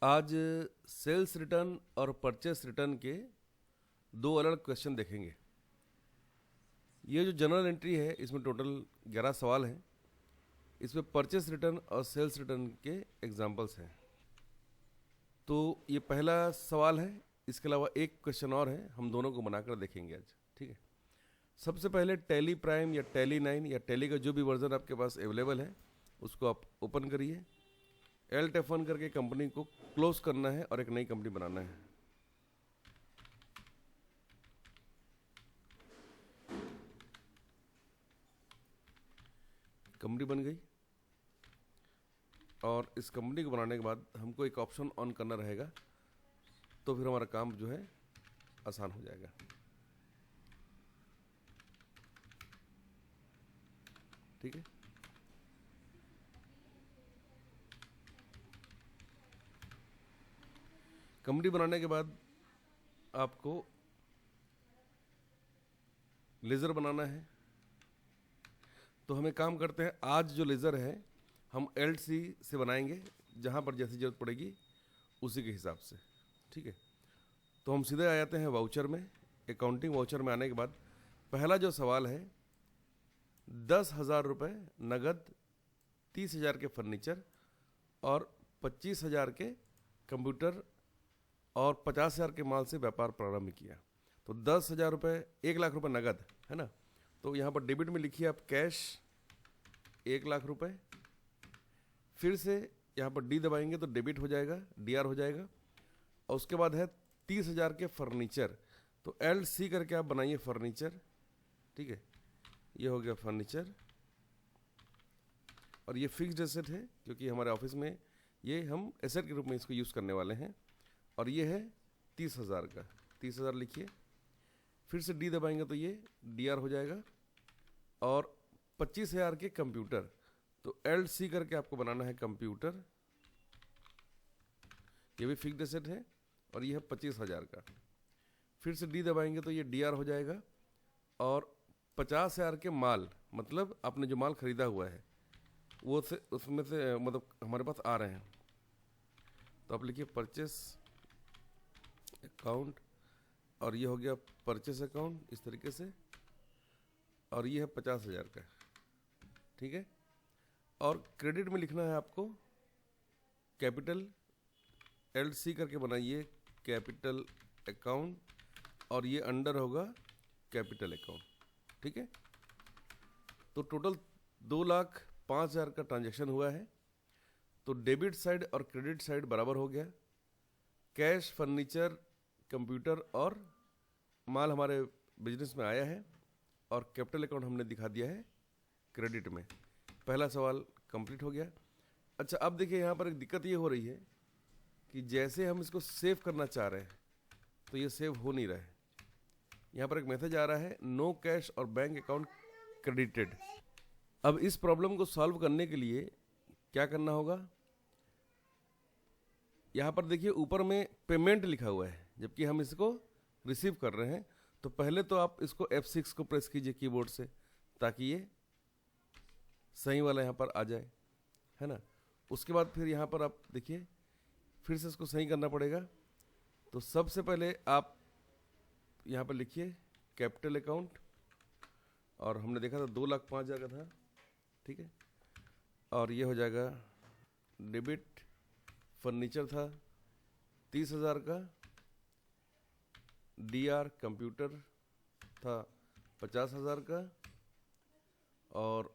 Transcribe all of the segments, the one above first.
आज sales return और purchase return के दो अलग क्वेश्चन देखेंगे। ये जो जनरल एंट्री है इसमें टोटल 11 सवाल हैं। इसमें परचेस रिटर्न और सेल्स रिटर्न के एग्जाम्पल्स हैं। तो ये पहला सवाल है, इसके अलावा एक क्वेश्चन और है, हम दोनों को बनाकर देखेंगे आज। ठीक है, सबसे पहले टैली प्राइम या टैली 9 या टैली का जो भी वर्जन आपके पास अवेलेबल है उसको आप ओपन करिए। Alt F1 करके कंपनी को क्लोज करना है और एक नई कंपनी बनाना है। कंपनी बन गई और इस कंपनी को बनाने के बाद हमको एक ऑप्शन ऑन करना रहेगा, तो फिर हमारा काम जो है आसान हो जाएगा। ठीक है, कंपनी बनाने के बाद आपको लेज़र बनाना है। तो हमें काम करते हैं, आज जो लेज़र है हम LC से बनाएंगे, जहाँ पर जैसी ज़रूरत पड़ेगी उसी के हिसाब से। ठीक है, तो हम सीधे आ जाते हैं वाउचर में। अकाउंटिंग वाउचर में आने के बाद पहला जो सवाल है, 10,000 रुपये नगद, 30,000 के फर्नीचर और 25,000 के कंप्यूटर और 50,000 के माल से व्यापार प्रारंभ किया। तो 10,000 रुपये, 1,00,000 रुपये नगद है ना। तो यहाँ पर डेबिट में लिखिए आप कैश 1,00,000 रुपये। फिर से यहाँ पर डी दबाएंगे तो डेबिट हो जाएगा, DR हो जाएगा। और उसके बाद है 30,000 के फर्नीचर। तो LC करके आप बनाइए फर्नीचर। ठीक है, ये हो गया फर्नीचर। और ये फिक्स्ड एसेट है क्योंकि हमारे ऑफिस में ये हम एसेट के रूप में इसको यूज़ करने वाले हैं। और ये है 30,000 का, 30,000 लिखिए। फिर से डी दबाएंगे तो ये DR हो जाएगा। और 25,000 के कंप्यूटर, तो LC करके आपको बनाना है कंप्यूटर। ये भी फिक्स्ड एसेट है और ये है 25,000 का। फिर से डी दबाएंगे तो ये DR हो जाएगा। और 50,000 के माल, मतलब आपने जो माल खरीदा हुआ है वो से उसमें से मतलब हमारे पास आ रहे हैं, तो आप लिखिए परचेस अकाउंट। और ये हो गया परचेस अकाउंट इस तरीके से। और ये है 50,000 का। ठीक है, और क्रेडिट में लिखना है आपको कैपिटल, LC करके बनाइए कैपिटल अकाउंट। और ये अंडर होगा कैपिटल अकाउंट। ठीक है, तो टोटल 2,05,000 का ट्रांजैक्शन हुआ है। तो डेबिट साइड और क्रेडिट साइड बराबर हो गया। कैश, फर्नीचर, कंप्यूटर और माल हमारे बिजनेस में आया है और कैपिटल अकाउंट हमने दिखा दिया है क्रेडिट में। पहला सवाल कंप्लीट हो गया। अच्छा, अब देखिए यहाँ पर एक दिक्कत ये हो रही है कि जैसे हम इसको सेव करना चाह रहे हैं तो ये सेव हो नहीं रहा है। यहाँ पर एक मैसेज आ रहा है, नो कैश और बैंक अकाउंट क्रेडिटेड। अब इस प्रॉब्लम को सॉल्व करने के लिए क्या करना होगा, यहाँ पर देखिए ऊपर में पेमेंट लिखा हुआ है जबकि हम इसको रिसीव कर रहे हैं। तो पहले तो आप इसको F6 को प्रेस कीजिए कीबोर्ड से ताकि ये सही वाला यहाँ पर आ जाए, है ना। उसके बाद फिर यहाँ पर आप देखिए फिर से इसको सही करना पड़ेगा। तो सबसे पहले आप यहाँ पर लिखिए कैपिटल अकाउंट, और हमने देखा था 2,05,000 का था। ठीक है, और ये हो जाएगा डेबिट। फर्नीचर था 30,000 का, DR कंप्यूटर था 50,000 का, और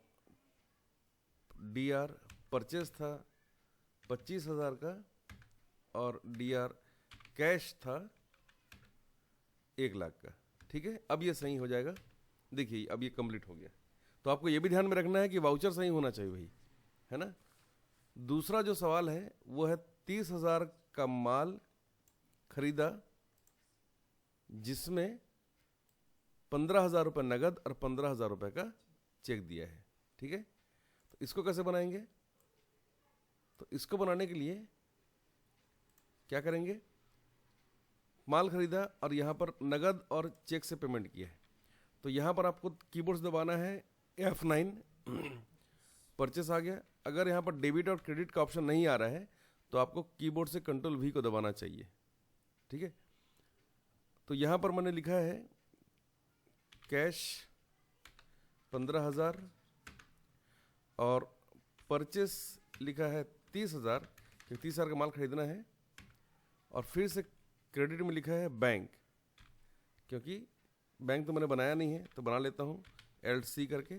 DR परचेस था 25,000 का, और DR कैश था 1,00,000 का। ठीक है, अब ये सही हो जाएगा। देखिए अब ये कंप्लीट हो गया। तो आपको ये भी ध्यान में रखना है कि वाउचर सही होना चाहिए भाई, है ना। दूसरा जो सवाल है वो है 30,000 का माल खरीदा जिसमें 15,000 रुपये नगद और 15,000 रुपये का चेक दिया है। ठीक है, तो इसको कैसे बनाएंगे, तो इसको बनाने के लिए क्या करेंगे, माल खरीदा और यहाँ पर नगद और चेक से पेमेंट किया है। तो यहाँ पर आपको कीबोर्ड से दबाना है F9, परचेस आ गया। अगर यहाँ पर डेबिट और क्रेडिट का ऑप्शन नहीं आ रहा है तो आपको कीबोर्ड से कंट्रोल V को दबाना चाहिए, ठीक है। तो यहाँ पर मैंने लिखा है कैश 15,000 और परचेस लिखा है 30,000, क्योंकि 30,000 का माल खरीदना है। और फिर से क्रेडिट में लिखा है बैंक, क्योंकि बैंक तो मैंने बनाया नहीं है, तो बना लेता हूँ LC करके।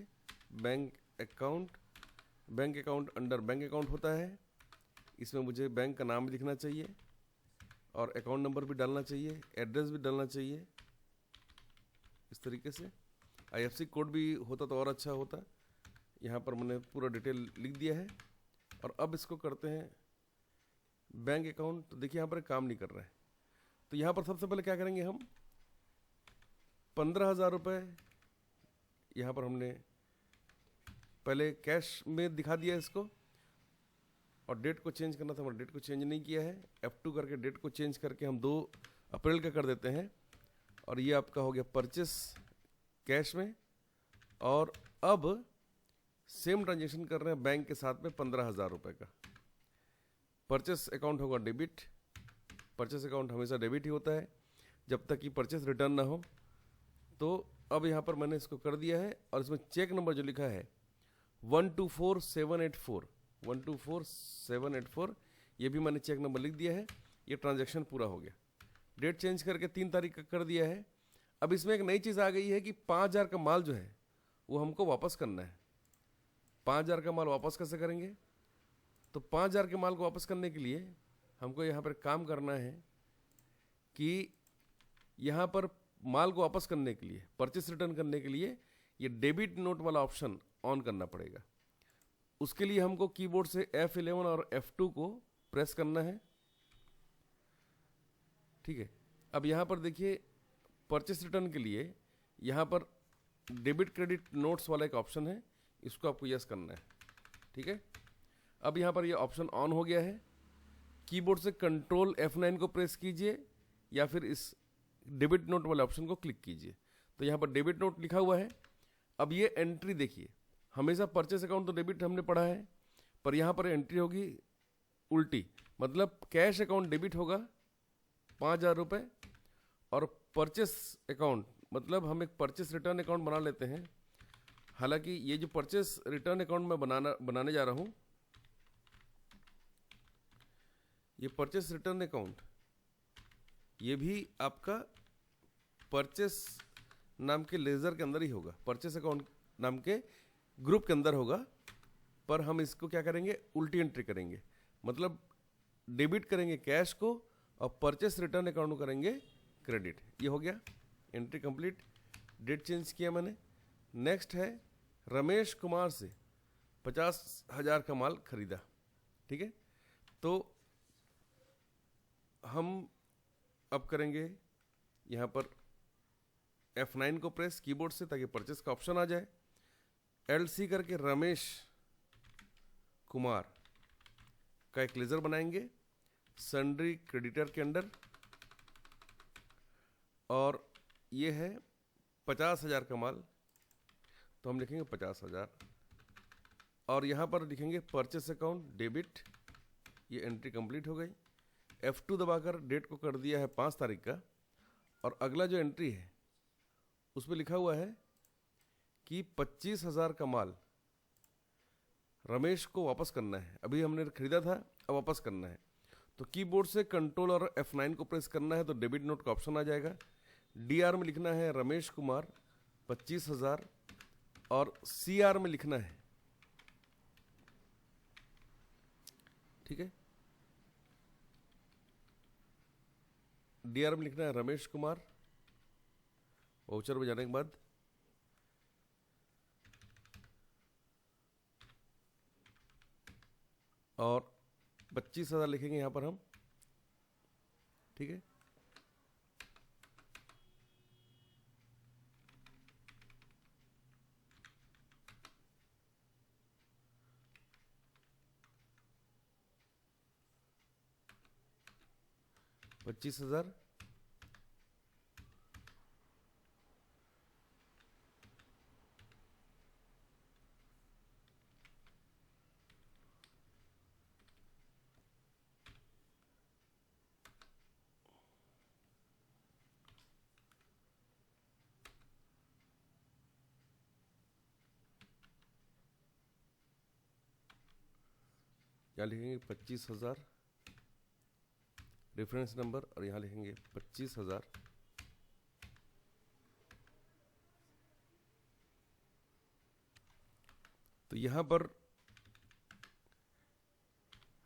Bank account under bank account होता है, इसमें मुझे बैंक का नाम भी लिखना चाहिए और अकाउंट नंबर भी डालना चाहिए, एड्रेस भी डालना चाहिए इस तरीके से। IFSC कोड भी होता तो और अच्छा होता। यहाँ पर मैंने पूरा डिटेल लिख दिया है। और अब इसको करते हैं बैंक अकाउंट। तो देखिए यहाँ पर काम नहीं कर रहा है, तो यहाँ पर सबसे पहले क्या करेंगे हम, 15,000 रुपये यहाँ पर हमने पहले कैश में दिखा दिया इसको, और डेट को चेंज करना था, हमारे डेट को चेंज नहीं किया है। F2 करके डेट को चेंज करके हम 2 अप्रैल का कर देते हैं। और ये आपका हो गया परचेस कैश में। और अब सेम ट्रांजेक्शन कर रहे हैं बैंक के साथ में 15,000 रुपये का। परचेस अकाउंट होगा डेबिट। परचेस अकाउंट हमेशा डेबिट ही होता है जब तक कि परचेस रिटर्न ना हो। तो अब यहाँ पर मैंने इसको कर दिया है, और इसमें चेक नंबर जो लिखा है 124784 ये भी मैंने चेक नंबर लिख दिया है। ये ट्रांजैक्शन पूरा हो गया। डेट चेंज करके 3 तारीख का कर दिया है। अब इसमें एक नई चीज़ आ गई है कि 5,000 का माल जो है वो हमको वापस करना है। 5,000 का माल वापस कैसे करेंगे? तो 5,000 के माल को वापस करने के लिए हमको यहाँ पर काम करना है कि यहाँ पर माल को वापस करने के लिए, परचेस रिटर्न करने के लिए ये डेबिट नोट वाला ऑप्शन ऑन करना पड़ेगा। उसके लिए हमको कीबोर्ड से F11 और F2 को प्रेस करना है, ठीक है। अब यहाँ पर देखिए परचेस रिटर्न के लिए यहाँ पर डेबिट क्रेडिट नोट्स वाला एक ऑप्शन है, इसको आपको यस करना है, ठीक है। अब यहाँ पर ये ऑप्शन ऑन हो गया है। कीबोर्ड से कंट्रोल F9 को प्रेस कीजिए या फिर इस डेबिट नोट वाले ऑप्शन को क्लिक कीजिए। तो यहाँ पर डेबिट नोट लिखा हुआ है। अब ये एंट्री देखिए, हमेशा परचेस अकाउंट तो डेबिट हमने पढ़ा है, पर यहाँ पर एंट्री होगी उल्टी, मतलब कैश अकाउंट डेबिट होगा 5,000 रुपये, और परचेस अकाउंट मतलब हम एक परचेस रिटर्न अकाउंट बना लेते हैं। हालांकि ये जो परचेस रिटर्न अकाउंट मैं बनाने जा रहा हूँ, ये परचेस रिटर्न अकाउंट ये भी आपका परचेस नाम के लेजर के अंदर ही होगा, परचेस अकाउंट नाम के ग्रुप के अंदर होगा। पर हम इसको क्या करेंगे, उल्टी एंट्री करेंगे, मतलब डेबिट करेंगे कैश को और परचेस रिटर्न अकाउंट को करेंगे क्रेडिट। ये हो गया, एंट्री कंप्लीट। डेट चेंज किया मैंने। नेक्स्ट है रमेश कुमार से 50,000 का माल खरीदा, ठीक है। तो हम अब करेंगे यहाँ पर F9 को प्रेस कीबोर्ड से ताकि परचेस का ऑप्शन आ जाए। LC करके रमेश कुमार का एक लेजर बनाएंगे सन्ड्री क्रेडिटर के अंडर, और ये है 50,000 का माल, तो हम लिखेंगे 50,000। और यहाँ पर लिखेंगे परचेस अकाउंट डेबिट। ये एंट्री कंप्लीट हो गई। F2 दबाकर डेट को कर दिया है 5 तारीख का। और अगला जो एंट्री है उसमें लिखा हुआ है कि 25,000 का माल रमेश को वापस करना है। अभी हमने खरीदा था, अब वापस करना है। तो कीबोर्ड से कंट्रोल और F9 को प्रेस करना है, तो डेबिट नोट का ऑप्शन आ जाएगा। DR में लिखना है रमेश कुमार 25,000, और CR में लिखना है, ठीक है। DR में लिखना है रमेश कुमार, वाउचर में जाने के बाद और 25,000 लिखेंगे यहाँ पर हम, ठीक है। $25,000। यहाँ लिखेंगे 25,000 रेफरेंस नंबर, और यहाँ लिखेंगे 25,000। तो यहाँ पर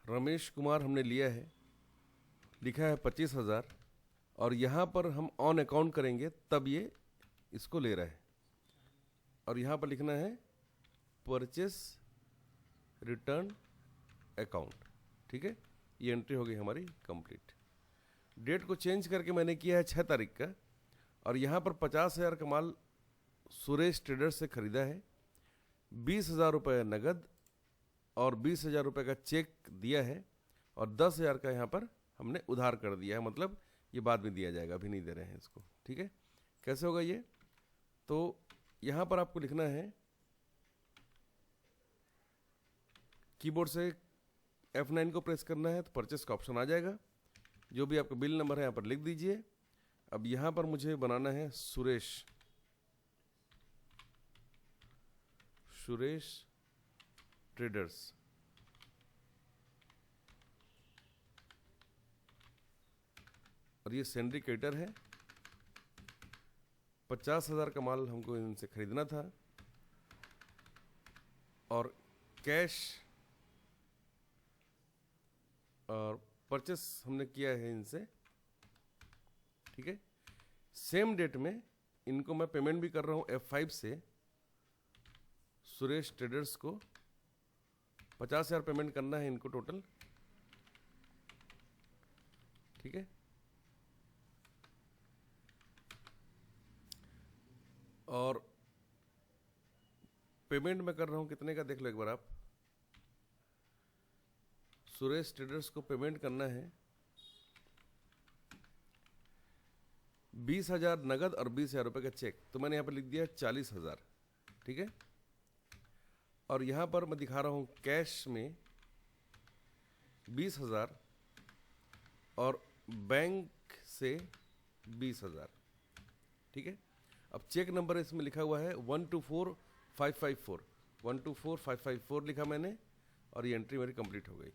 रमेश कुमार हमने लिया है, लिखा है 25,000, और यहाँ पर हम ऑन अकाउंट करेंगे तब ये इसको ले रहा है, और यहाँ पर लिखना है परचेस रिटर्न अकाउंट। ठीक है, ये एंट्री हो गई हमारी कंप्लीट। डेट को चेंज करके मैंने किया है 6 तारीख का, और यहाँ पर 50,000 का माल सुरेश ट्रेडर्स से खरीदा है, 20,000 रुपये नगद और 20,000 रुपये का चेक दिया है, और 10,000 का यहाँ पर हमने उधार कर दिया है, मतलब ये बाद में दिया जाएगा, अभी नहीं दे रहे हैं इसको। ठीक है, कैसे होगा ये? तो यहाँ पर आपको लिखना है, कीबोर्ड से F9 को प्रेस करना है तो परचेस का ऑप्शन आ जाएगा, जो भी आपका बिल नंबर है यहाँ पर लिख दीजिए। अब यहाँ पर मुझे बनाना है सुरेश ट्रेडर्स, और ये सिंडिकेटर है। 50,000 का माल हमको इनसे खरीदना था, और कैश और परचेस हमने किया है इनसे। ठीक है, सेम डेट में इनको मैं पेमेंट भी कर रहा हूँ F5 से। सुरेश ट्रेडर्स को 50,000 पेमेंट करना है इनको टोटल। ठीक है, और पेमेंट मैं कर रहा हूं कितने का देख लो एक बार आप। सुरेश ट्रेडर्स को पेमेंट करना है 20,000 नगद और 20,000 रुपये का चेक, तो मैंने यहाँ पर लिख दिया 40,000। ठीक है, और यहाँ पर मैं दिखा रहा हूँ कैश में 20,000 और बैंक से 20,000। ठीक है, अब चेक नंबर इसमें लिखा हुआ है 124554, 124554 लिखा मैंने, और ये एंट्री मेरी कंप्लीट हो गई।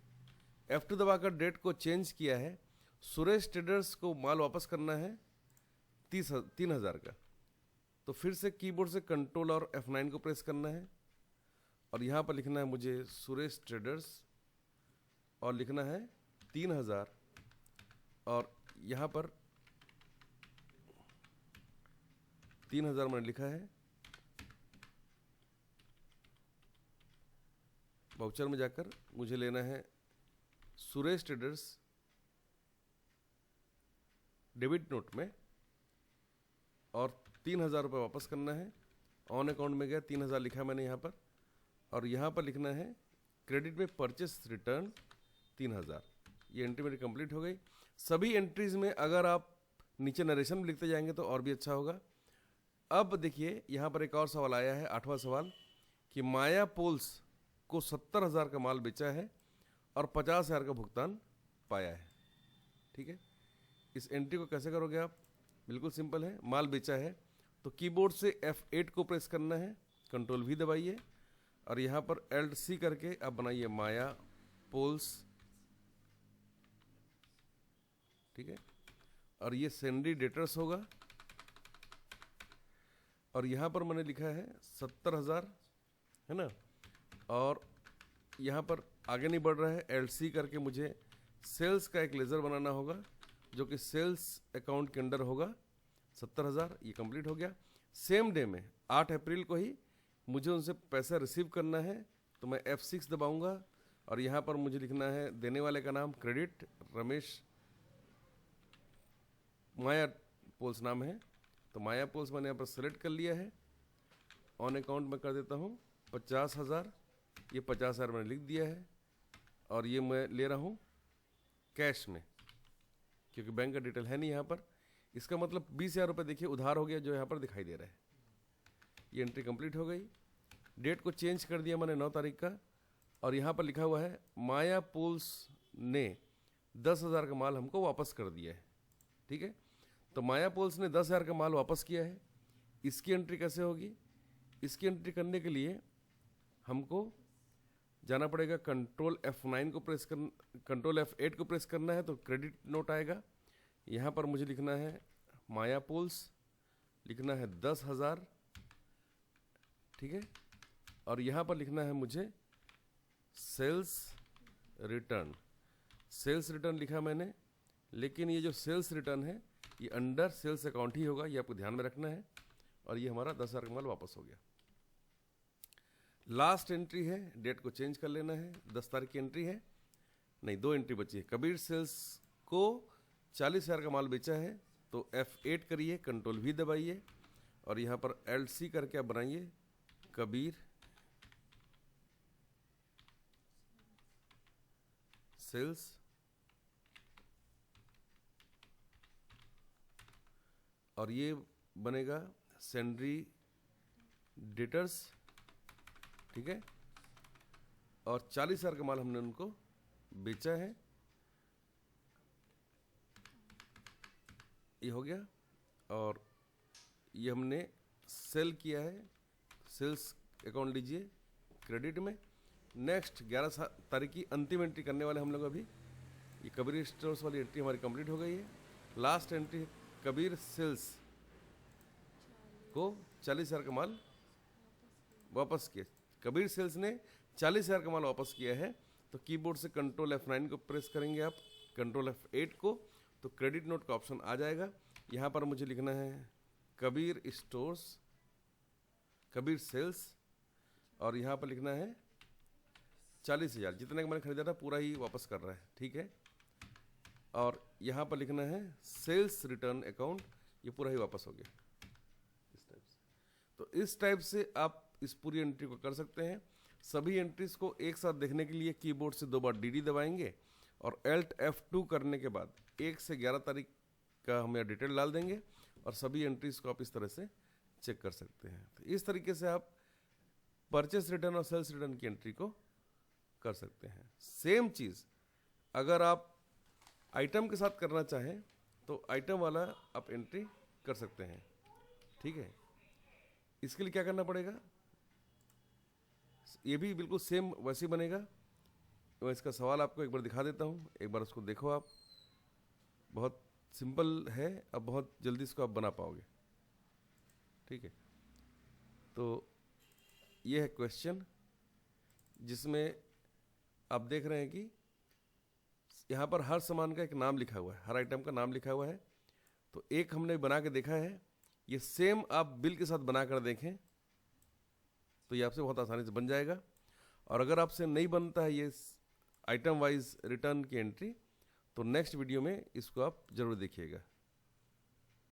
F2 दबाकर डेट को चेंज किया है। सुरेश ट्रेडर्स को माल वापस करना है 3,000 का, तो फिर से कीबोर्ड से कंट्रोल और F9 को प्रेस करना है, और यहाँ पर लिखना है मुझे सुरेश ट्रेडर्स, और लिखना है 3,000, और यहाँ पर 3,000 मैंने लिखा है। वाउचर में जाकर मुझे लेना है सुरेश ट्रेडर्स डेबिट नोट में, और 3,000 रुपये वापस करना है। ऑन अकाउंट में गया, 3,000 लिखा मैंने यहाँ पर, और यहाँ पर लिखना है क्रेडिट में परचेस रिटर्न 3,000। ये एंट्री मेरी कंप्लीट हो गई। सभी एंट्रीज में अगर आप नीचे नरेशन में लिखते जाएंगे तो और भी अच्छा होगा। अब देखिए यहाँ पर एक और सवाल आया है, 8वां सवाल, कि माया पोल्स को 70,000 का माल बेचा है और 50,000 का भुगतान पाया है। ठीक है, इस एंट्री को कैसे करोगे आप? बिल्कुल सिंपल है, माल बेचा है तो कीबोर्ड से F8 को प्रेस करना है, कंट्रोल V दबाइए, और यहाँ पर Alt+C करके आप बनाइए माया पोल्स। ठीक है, और ये सेंडी डेटर्स होगा, और यहाँ पर मैंने लिखा है 70,000, है ना, और यहाँ पर आगे नहीं बढ़ रहा है, Alt+C करके मुझे सेल्स का एक लेज़र बनाना होगा जो कि सेल्स अकाउंट के अंडर होगा। 70,000 ये कंप्लीट हो गया। सेम डे में 8 अप्रैल को ही मुझे उनसे पैसा रिसीव करना है, तो मैं F6 दबाऊंगा, और यहाँ पर मुझे लिखना है देने वाले का नाम क्रेडिट रमेश, माया पोल्स नाम है, तो माया पोल्स मैंने यहाँ पर सेलेक्ट कर लिया है। ऑन अकाउंट में कर देता हूँ 50,000, ये 50,000 मैंने लिख दिया है, और ये मैं ले रहा हूँ कैश में, क्योंकि बैंक का डिटेल है नहीं यहाँ पर। इसका मतलब 20,000 रुपये देखिए उधार हो गया, जो यहाँ पर दिखाई दे रहा है। ये एंट्री कंप्लीट हो गई। डेट को चेंज कर दिया मैंने 9 तारीख का, और यहाँ पर लिखा हुआ है माया पोल्स ने 10,000 का माल हमको वापस कर दिया है। ठीक है, तो माया पोल्स ने 10,000 का माल वापस किया है। इसकी एंट्री कैसे होगी? इसकी एंट्री करने के लिए हमको जाना पड़ेगा, कंट्रोल F9 को प्रेस कर, कंट्रोल F8 को प्रेस करना है तो क्रेडिट नोट आएगा। यहाँ पर मुझे लिखना है माया पोल्स, लिखना है 10,000, ठीक है। और यहाँ पर लिखना है मुझे सेल्स रिटर्न। सेल्स रिटर्न लिखा मैंने, लेकिन ये जो सेल्स रिटर्न है ये अंडर सेल्स अकाउंट ही होगा, ये आपको ध्यान में रखना है। और ये हमारा 10,000 का माल वापस हो गया। लास्ट एंट्री है, डेट को चेंज कर लेना है, 10 तारीख की एंट्री है, नहीं 2 एंट्री बची है। कबीर सेल्स को 40,000 का माल बेचा है तो F8 करिए, कंट्रोल V दबाइए और यहाँ पर LC करके आप बनाइए कबीर सेल्स और ये बनेगा सेंड्री डेटर्स, ठीक है। और 40,000 का माल हमने उनको बेचा है, ये हो गया। और ये हमने सेल किया है, सेल्स अकाउंट लीजिए क्रेडिट में। नेक्स्ट 11 तारीख की अंतिम एंट्री करने वाले हम लोग अभी। ये कबीर स्टोर्स वाली एंट्री हमारी कंप्लीट हो गई है। लास्ट एंट्री कबीर सेल्स को 40,000 का माल वापस किया। कबीर सेल्स ने 40,000 का माल वापस किया है तो कीबोर्ड से कंट्रोल F9 को प्रेस करेंगे आप, कंट्रोल F8 को, तो क्रेडिट नोट का ऑप्शन आ जाएगा। यहाँ पर मुझे लिखना है कबीर स्टोर्स, कबीर सेल्स और यहाँ पर लिखना है 40,000, जितने का मैंने खरीदा था पूरा ही वापस कर रहा है, ठीक है। और यहाँ पर लिखना है सेल्स रिटर्न अकाउंट, ये पूरा ही वापस हो गया इस टाइप से। तो इस टाइप से आप इस पूरी एंट्री को कर सकते हैं। सभी एंट्रीज को एक साथ देखने के लिए कीबोर्ड से 2 बार DD दबाएंगे और Alt F2 करने के बाद 1 से 11 तारीख का हम यहाँ डिटेल डाल देंगे और सभी एंट्रीज को आप इस तरह से चेक कर सकते हैं। तो इस तरीके से आप परचेस रिटर्न और सेल्स रिटर्न की एंट्री को कर सकते हैं। सेम चीज़ अगर आप आइटम के साथ करना चाहें तो आइटम वाला आप एंट्री कर सकते हैं, ठीक है। इसके लिए क्या करना पड़ेगा, ये भी बिल्कुल सेम वैसे ही बनेगा। मैं इसका सवाल आपको एक बार दिखा देता हूँ, एक बार उसको देखो आप। बहुत सिंपल है, अब बहुत जल्दी इसको आप बना पाओगे, ठीक है। तो ये है क्वेश्चन जिसमें आप देख रहे हैं कि यहाँ पर हर सामान का एक नाम लिखा हुआ है, हर आइटम का नाम लिखा हुआ है। तो एक हमने बना के देखा है, ये सेम आप बिल के साथ बना कर देखें तो ये आपसे बहुत आसानी से बन जाएगा। और अगर आपसे नहीं बनता है ये आइटम वाइज रिटर्न की एंट्री तो नेक्स्ट वीडियो में इसको आप ज़रूर देखिएगा।